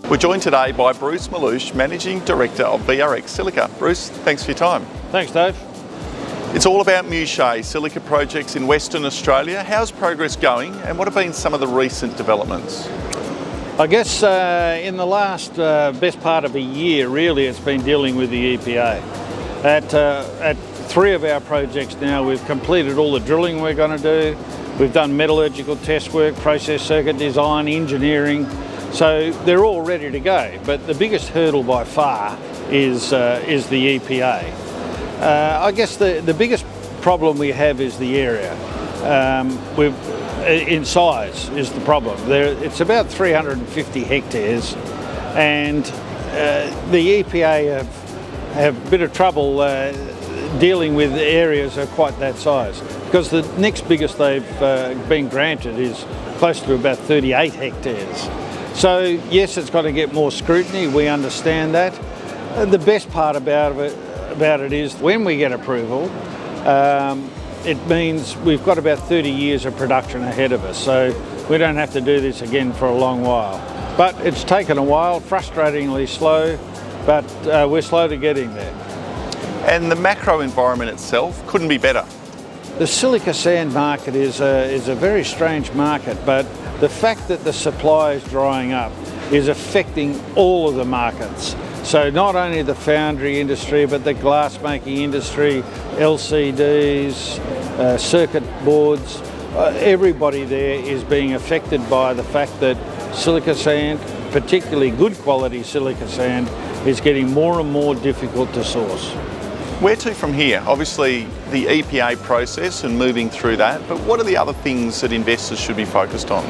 We're joined today by Bruce Maluish, Managing Director of VRX Silica. Bruce, thanks for your time. Thanks, Dave. It's all about Maluish Silica projects in Western Australia. How's progress going and what have been some of the recent developments? I guess in the last best part of a year, really, it's been dealing with the EPA. At three of our projects now, we've completed all the drilling we're going to do. We've done metallurgical test work, process circuit design, engineering. So they're all ready to go. But the biggest hurdle by far is the EPA. I guess the biggest problem we have is the area. In size is the problem. It's about 350 hectares, and the EPA have a bit of trouble dealing with areas of quite that size, because the next biggest they've been granted is close to about 38 hectares. So yes, it's got to get more scrutiny, we understand that. The best part about it is when we get approval, it means we've got about 30 years of production ahead of us, so we don't have to do this again for a long while. But it's taken a while, frustratingly slow, but we're slow to getting there. And the macro environment itself couldn't be better. The silica sand market is a very strange market, but the fact that the supply is drying up is affecting all of the markets. So not only the foundry industry, but the glass making industry, LCDs, circuit boards, everybody there is being affected by the fact that silica sand, particularly good quality silica sand, is getting more and more difficult to source. Where to from here? Obviously the EPA process and moving through that, but what are the other things that investors should be focused on?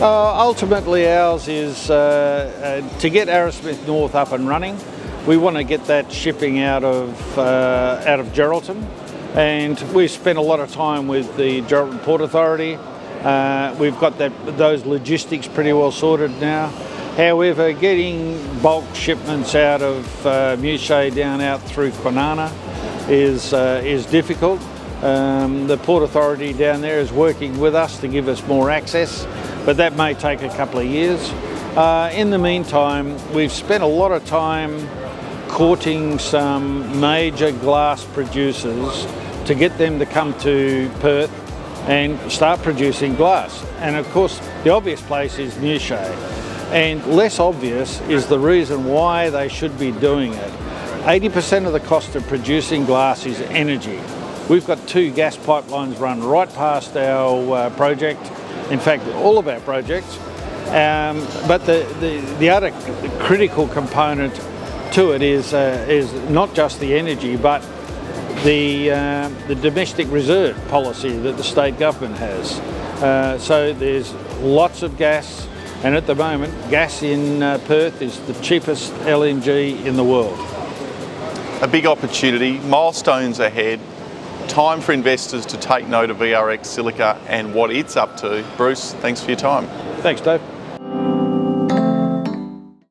Ultimately ours is to get Arrowsmith North up and running. We want to get that shipping out of Geraldton, and we've spent a lot of time with the Geraldton Port Authority. We've got those logistics pretty well sorted now. However, getting bulk shipments out of Maluish down out through Kwinana is difficult. The Port Authority down there is working with us to give us more access, but that may take a couple of years. In the meantime, we've spent a lot of time courting some major glass producers to get them to come to Perth and start producing glass. And of course, the obvious place is Maluish. And less obvious is the reason why they should be doing it. 80% of the cost of producing glass is energy. We've got 2 gas pipelines run right past our project, in fact all of our projects, but the other critical component to it is not just the energy, but the domestic reserve policy that the state government has. So there's lots of gas, and at the moment gas in Perth is the cheapest LNG in the world. A big opportunity, milestones ahead, time for investors to take note of VRX Silica and what it's up to. Bruce, thanks for your time. Thanks, Dave.